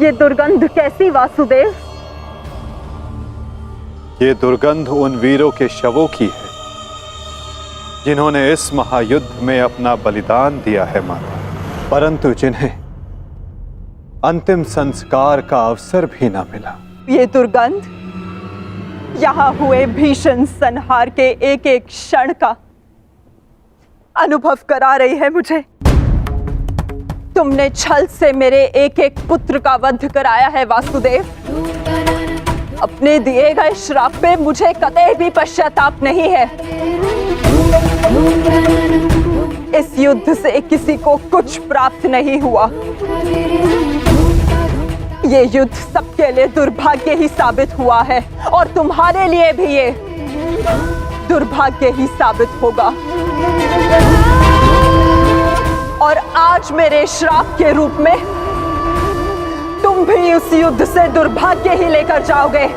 ये दुर्गंध कैसी वासुदेव? ये दुर्गंध उन वीरों के शवों की है जिन्होंने इस महायुद्ध में अपना बलिदान दिया है माता, परंतु जिन्हें अंतिम संस्कार का अवसर भी ना मिला। ये दुर्गंध यहाँ हुए भीषण संहार के एक एक क्षण का अनुभव करा रही है मुझे। तुमने छल से मेरे एक एक पुत्र का वध कराया है वासुदेव। अपने दिए गए श्राप पे मुझे कतई भी पश्चाताप नहीं है। इस युद्ध से किसी को कुछ प्राप्त नहीं हुआ। ये युद्ध सबके लिए दुर्भाग्य ही साबित हुआ है और तुम्हारे लिए भी ये दुर्भाग्य ही साबित होगा। और आज मेरे श्राप के रूप में तुम भी उस युद्ध से दुर्भाग्य ही लेकर जाओगे।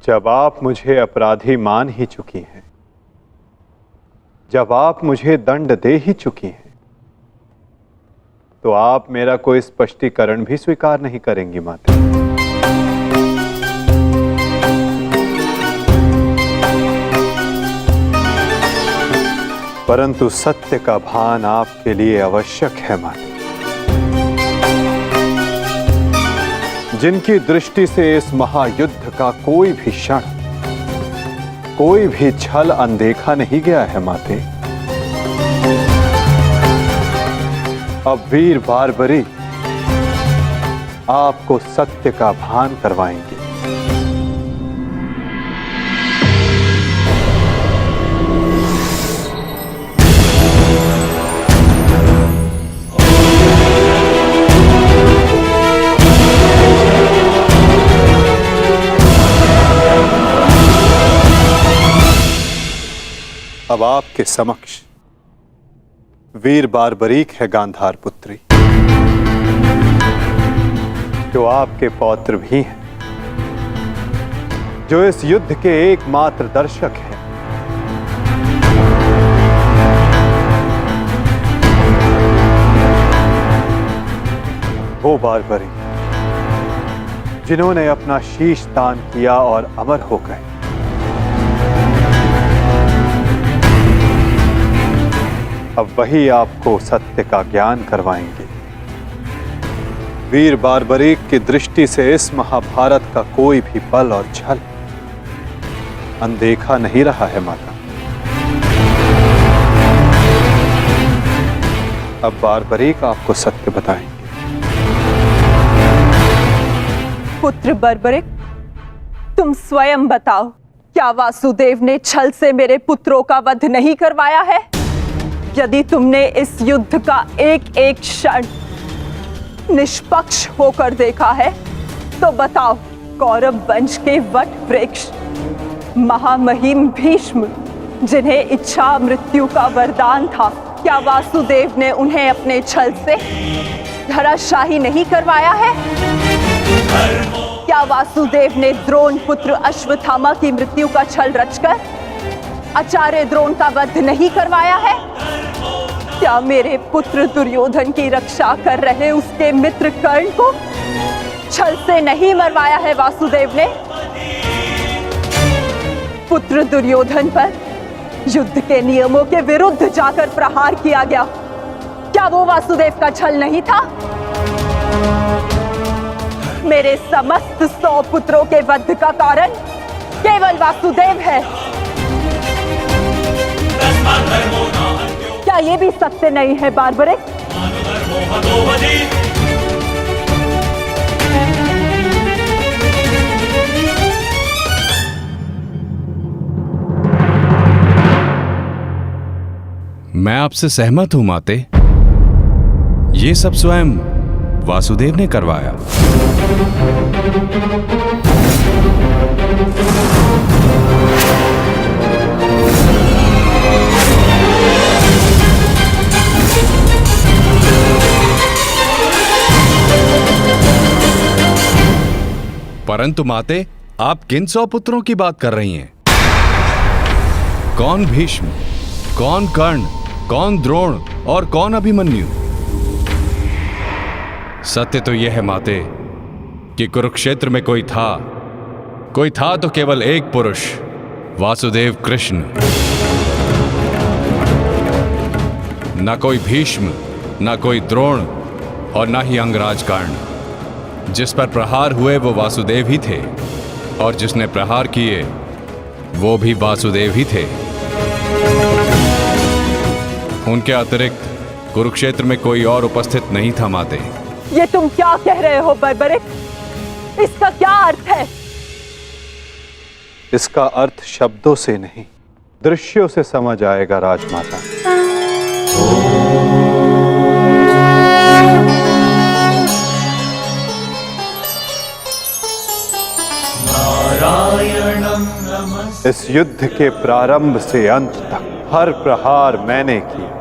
जब आप मुझे अपराधी मान ही चुकी हैं, जब आप मुझे दंड दे ही चुकी हैं, तो आप मेरा कोई स्पष्टीकरण भी स्वीकार नहीं करेंगी माता। परंतु सत्य का भान आपके लिए आवश्यक है माता। जिनकी दृष्टि से इस महायुद्ध का कोई भी क्षण, कोई भी छल अनदेखा नहीं गया है माते। अब वीर बार्बरी आपको सत्य का भान करवाएंगे। अब आपके समक्ष वीर बार्बरीक है गांधार पुत्री, जो आपके पौत्र भी हैं, जो इस युद्ध के एकमात्र दर्शक हैं। वो बार्बरी जिन्होंने अपना शीश दान किया और अमर हो गए। अब वही आपको सत्य का ज्ञान करवाएंगे। वीर बार्बरीक की दृष्टि से इस महाभारत का कोई भी बल और छल अनदेखा नहीं रहा है माता। अब बार्बरीक आपको सत्य बताएंगे। पुत्र बार्बरीक, तुम स्वयं बताओ, क्या वासुदेव ने छल से मेरे पुत्रों का वध नहीं करवाया है? यदि तुमने इस युद्ध का एक एक क्षण निष्पक्ष होकर देखा है, तो बताओ, कौरव वंश के वट वृक्ष महामहिम भीष्म, जिन्हें इच्छा मृत्यु का वरदान था, क्या वासुदेव ने उन्हें अपने छल से धराशाही नहीं करवाया है? क्या वासुदेव ने द्रोण पुत्र अश्वत्थामा की मृत्यु का छल रचकर आचार्य द्रोण का वध नहीं करवाया है? क्या मेरे पुत्र दुर्योधन की रक्षा कर रहे उसके मित्र कर्ण को छल से नहीं मरवाया है वासुदेव ने? पुत्र दुर्योधन पर युद्ध के नियमों के विरुद्ध जाकर प्रहार किया गया, क्या वो वासुदेव का छल नहीं था? मेरे समस्त 100 पुत्रों के वध का कारण केवल वासुदेव है। क्या ये भी सत्य नहीं है बार्बरीक? मैं आपसे सहमत हूं माते। ये सब स्वयं वासुदेव ने करवाया। परंतु माते, आप किन 100 पुत्रों की बात कर रही हैं? कौन भीष्म, कौन कर्ण, कौन द्रोण और कौन अभिमन्यु? सत्य तो यह है माते कि कुरुक्षेत्र में कोई था तो केवल एक पुरुष, वासुदेव कृष्ण। ना कोई भीष्म, ना कोई द्रोण और ना ही अंगराज कर्ण। जिस पर प्रहार हुए वो वासुदेव ही थे, और जिसने प्रहार किए वो भी वासुदेव ही थे। उनके अतिरिक्त कुरुक्षेत्र में कोई और उपस्थित नहीं था माते। ये तुम क्या कह रहे हो बर्बरिक? इसका क्या अर्थ है? इसका अर्थ शब्दों से नहीं, दृश्यों से समझ आएगा राजमाता। इस युद्ध के प्रारंभ से अंत तक हर प्रहार मैंने किया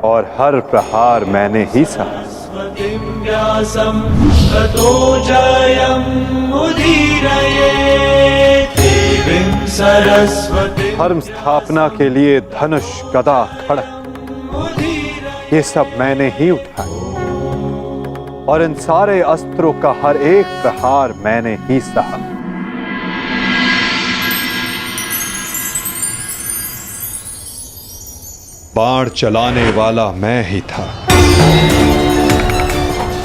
और हर प्रहार मैंने ही सहा। धर्म स्थापना के लिए धनुष, गदा, खड्ग, ये सब मैंने ही उठाए और इन सारे अस्त्रों का हर एक प्रहार मैंने ही सहा। बाण चलाने वाला मैं ही था।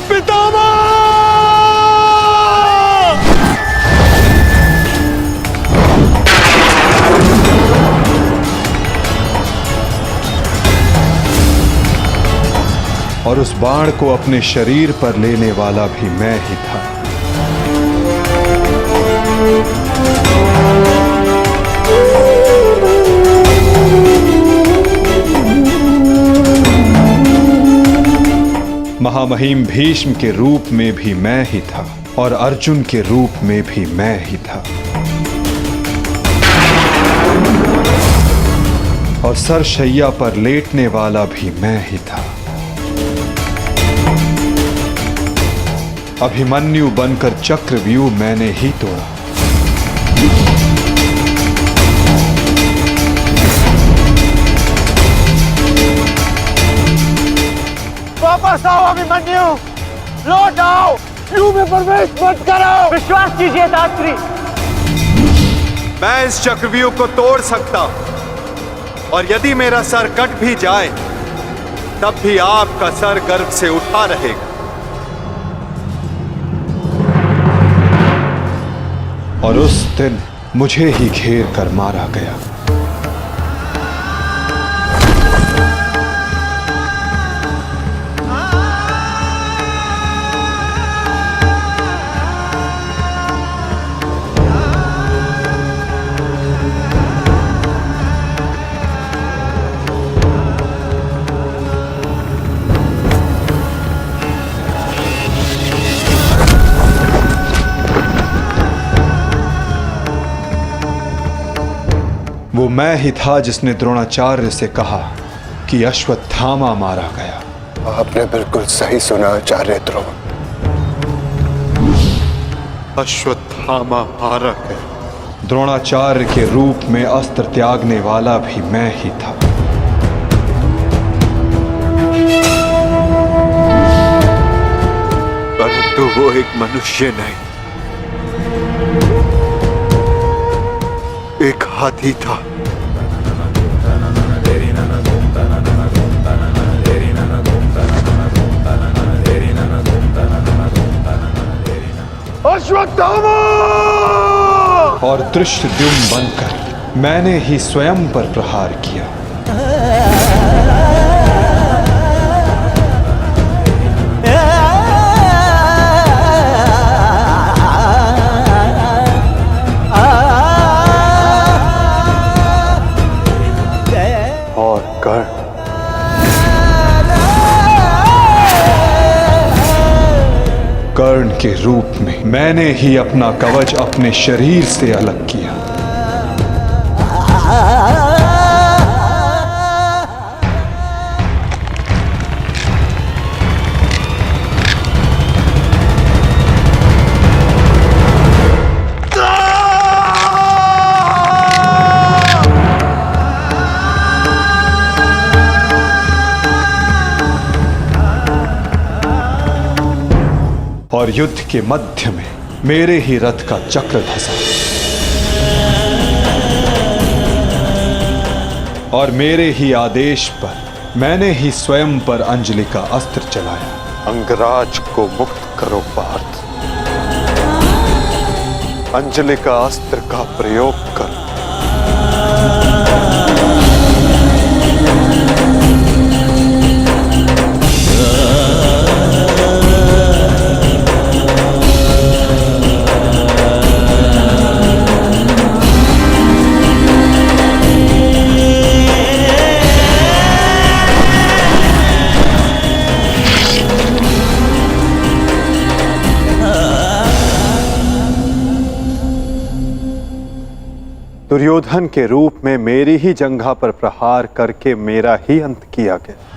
पितामह! और उस बाण को अपने शरीर पर लेने वाला भी मैं ही था। महामहिम भीष्म के रूप में भी मैं ही था और अर्जुन के रूप में भी मैं ही था। और सरशैया पर लेटने वाला भी मैं ही था। अभिमन्यु बनकर चक्रव्यूह मैंने ही तोड़ा। वापस आओ अभिमन्यु, लौट आओ, व्यूह में प्रवेश मत करो। विश्वास कीजिए दात्री, मैं इस चक्रव्यूह को तोड़ सकता हूं और यदि मेरा सर कट भी जाए तब भी आपका सर गर्व से उठा रहेगा। और उस दिन मुझे ही घेर कर मारा गया। वो मैं ही था जिसने द्रोणाचार्य से कहा कि अश्वत्थामा मारा गया। आपने बिल्कुल सही सुना आचार्य द्रोण। अश्वत्थामा मारा गया। द्रोणाचार्य के रूप में अस्त्र त्यागने वाला भी मैं ही था। परंतु वो एक मनुष्य नहीं, एक हाथी था। अश्वत्थामा! और धृष्टद्युम्न बनकर मैंने ही स्वयं पर प्रहार किया। और कर्ण के रूप में मैंने ही अपना कवच अपने शरीर से अलग किया। और युद्ध के मध्य में मेरे ही रथ का चक्र धंसा और मेरे ही आदेश पर मैंने ही स्वयं पर अंजलि का अस्त्र चलाया। अंगराज को मुक्त करो पार्थ, अंजलि का अस्त्र का प्रयोग करो। दुर्योधन के रूप में मेरी ही जंघा पर प्रहार करके मेरा ही अंत किया गया।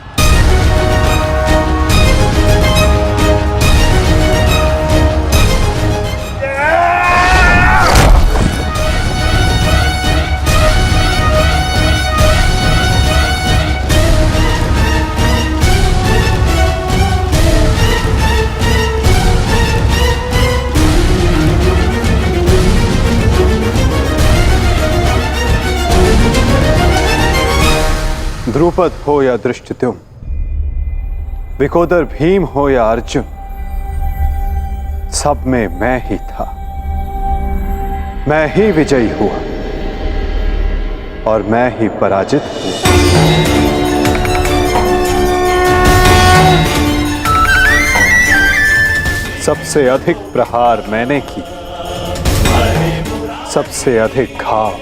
द्रुपद हो या धृष्टद्युम्न, विकोदर भीम हो या अर्जुन, सब में मैं ही था। मैं ही विजयी हुआ और मैं ही पराजित हुआ। सबसे अधिक प्रहार मैंने की, सबसे अधिक घाव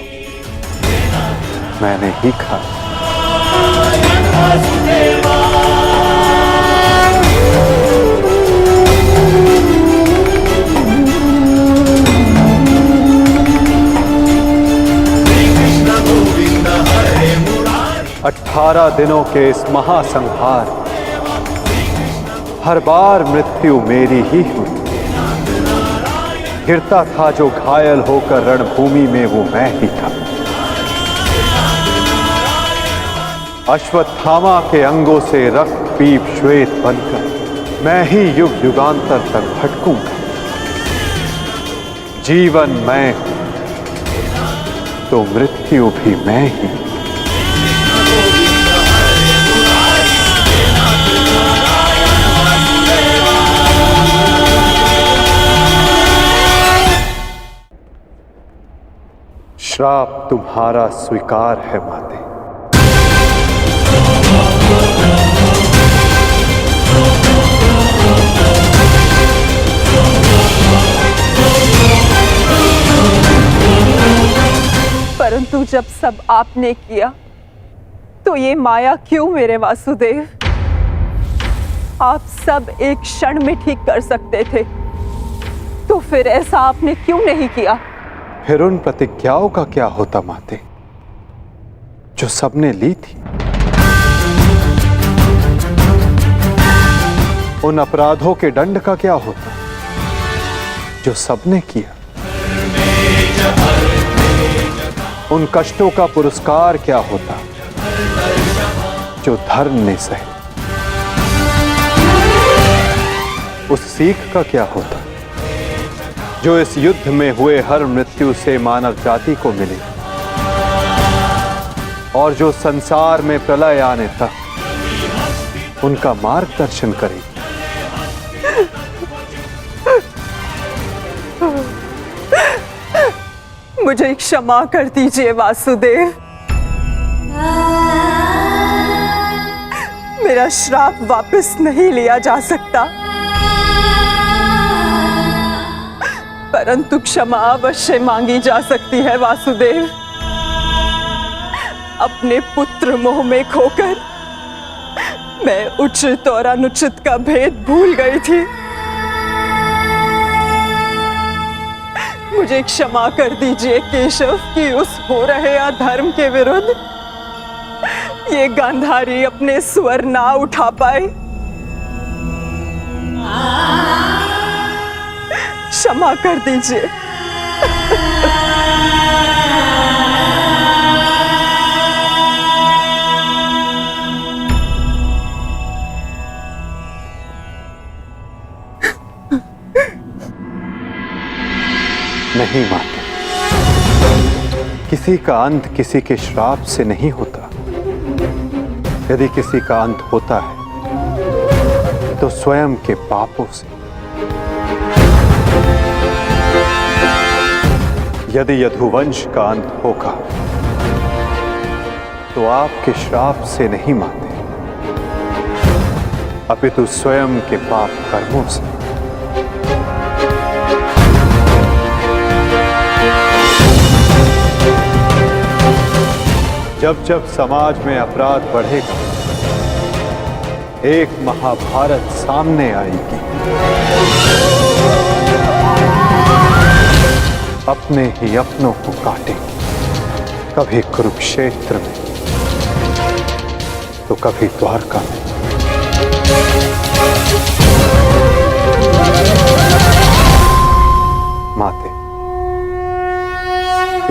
मैंने ही खाया। अठारह दिनों के इस महासंहार हर बार मृत्यु मेरी ही हुई। गिरता था जो घायल होकर रणभूमि में वो मैं ही था। अश्वत्थामा के अंगों से रक्त पीप श्वेत बनकर मैं ही युग युगांतर तक भटकूंगा। जीवन मैं तो मृत्यु भी मैं ही। श्राप तुम्हारा स्वीकार है माते। परंतु जब सब आपने किया तो ये माया क्यों मेरे वासुदेव? आप सब एक क्षण में ठीक कर सकते थे, तो फिर ऐसा आपने क्यों नहीं किया? फिर उन प्रतिज्ञाओं का क्या होता माते, जो सबने ली थी? उन अपराधों के दंड का क्या होता, जो सबने किया? उन कष्टों का पुरस्कार क्या होता, जो धर्म ने सहे? उस सीख का क्या होता, जो इस युद्ध में हुए हर मृत्यु से मानव जाति को मिली और जो संसार में प्रलय आने तक उनका मार्गदर्शन करेगी? मुझे क्षमा कर दीजिए वासुदेव। मेरा श्राप वापस नहीं लिया जा सकता, परंतु क्षमा अवश्य मांगी जा सकती है वासुदेव। अपने पुत्र मोह में खोकर मैं उचित और अनुचित का भेद भूल गई थी। मुझे क्षमा कर दीजिए केशव कि उस हो रहे अधर्म के विरुद्ध ये गांधारी अपने स्वर ना उठा पाए। क्षमा कर दीजिए। नहीं माते। किसी का अंत किसी के श्राप से नहीं होता। यदि किसी का अंत होता है तो स्वयं के पापों से। यदि यदुवंश का अंत होगा तो आपके श्राप से नहीं माते, अपितु स्वयं के पाप कर्मों से। जब जब समाज में अपराध बढ़ेगा, एक महाभारत सामने आएगी। अपने ही अपनों को काटेंगे, कभी कुरुक्षेत्र में तो कभी द्वारका में। माते,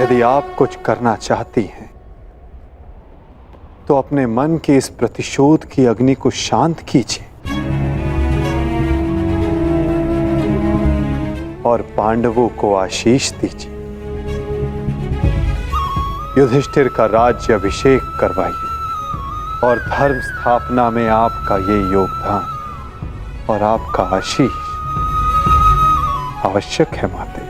यदि आप कुछ करना चाहती हैं तो अपने मन की इस प्रतिशोध की अग्नि को शांत कीजिए और पांडवों को आशीष दीजिए। युधिष्ठिर का राज्य अभिषेक करवाइए और धर्म स्थापना में आपका ये योगदान और आपका आशीष आवश्यक है माते।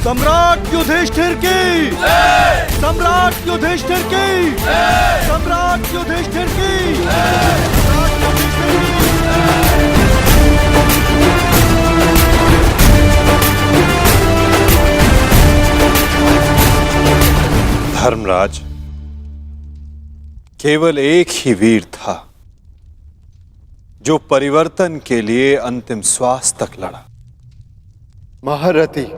सम्राट युधिष्ठिर की, सम्राट युधिष्ठिर की, सम्राट युधिष्ठिर की। धर्मराज, केवल एक ही वीर था जो परिवर्तन के लिए अंतिम श्वास तक लड़ा। महारथी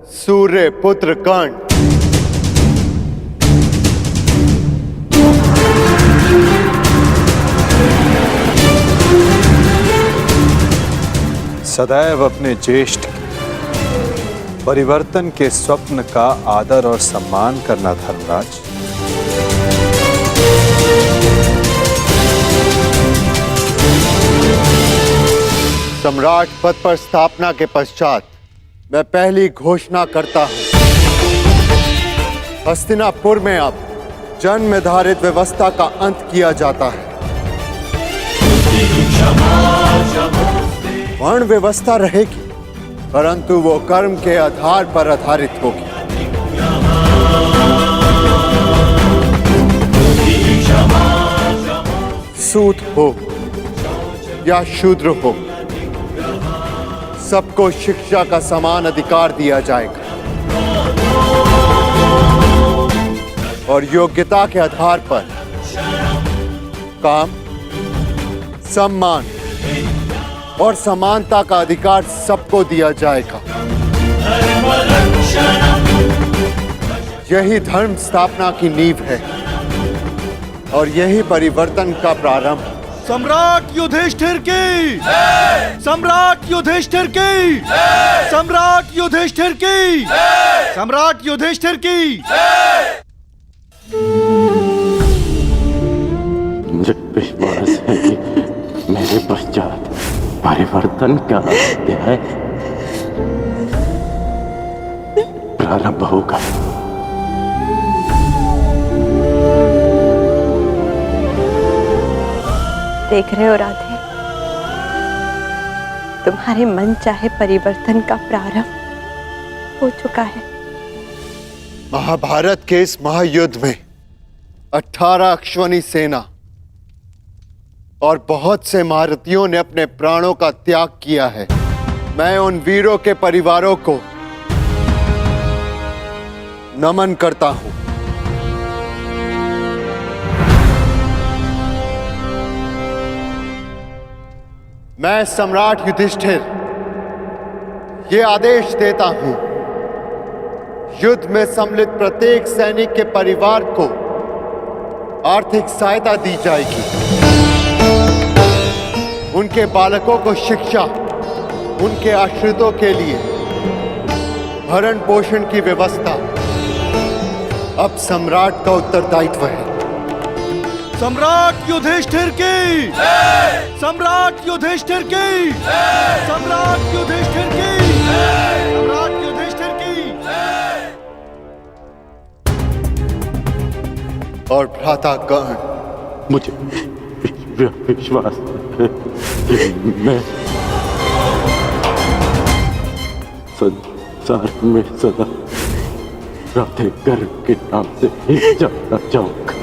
सूर्य पुत्र कर्ण। सदैव अपने ज्येष्ठ परिवर्तन के स्वप्न का आदर और सम्मान करना धर्मराज। सम्राट पद पर स्थापना के पश्चात मैं पहली घोषणा करता हूं, हस्तिनापुर में अब जन्म निर्धारित व्यवस्था का अंत किया जाता है। वर्ण व्यवस्था रहेगी, परंतु वो कर्म के आधार पर आधारित होगी। सूत हो या शूद्र हो, सबको शिक्षा का समान अधिकार दिया जाएगा और योग्यता के आधार पर काम, सम्मान और समानता का अधिकार सबको दिया जाएगा। यही धर्म स्थापना की नींव है और यही परिवर्तन का प्रारंभ। सम्राट युधिष्ठिर की, सम्राट युधिष्ठिर की, सम्राट युधिष्ठिर की, सम्राट युधिष्ठिर की। मुझे विश्वास है कि मेरे पश्चात परिवर्तन का अध्याय प्रारंभ होगा। देख रहे हो राधे, तुम्हारे मन चाहे परिवर्तन का प्रारंभ हो चुका है। महाभारत के इस महायुद्ध में 18 अश्वनी सेना और बहुत से महारथियों ने अपने प्राणों का त्याग किया है। मैं उन वीरों के परिवारों को नमन करता हूं। मैं सम्राट युधिष्ठिर ये आदेश देता हूं, युद्ध में सम्मिलित प्रत्येक सैनिक के परिवार को आर्थिक सहायता दी जाएगी। उनके बालकों को शिक्षा, उनके आश्रितों के लिए भरण पोषण की व्यवस्था अब सम्राट का उत्तरदायित्व है। सम्राट युधिष्ठिर की, सम्राट युधिष्ठिर की, सम्राट युधिष्ठिर की, सम्राट युधिष्ठिर की। और भ्राता कर्ण, मुझे विश्वास है कि मैं संसार में सदा राधे कर्ण के नाम से ही जाना चाहूंगा।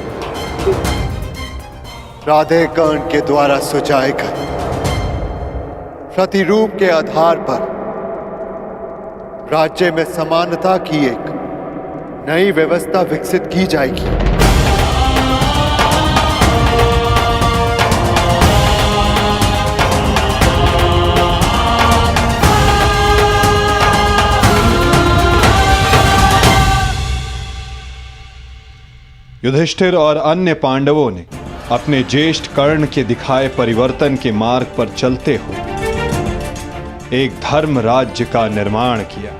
राधे कर्ण के द्वारा सुझाए गए प्रतिरूप के आधार पर राज्य में समानता की एक नई व्यवस्था विकसित की जाएगी। युधिष्ठिर और अन्य पांडवों ने अपने ज्येष्ठ कर्ण के दिखाए परिवर्तन के मार्ग पर चलते हुए एक धर्म राज्य का निर्माण किया।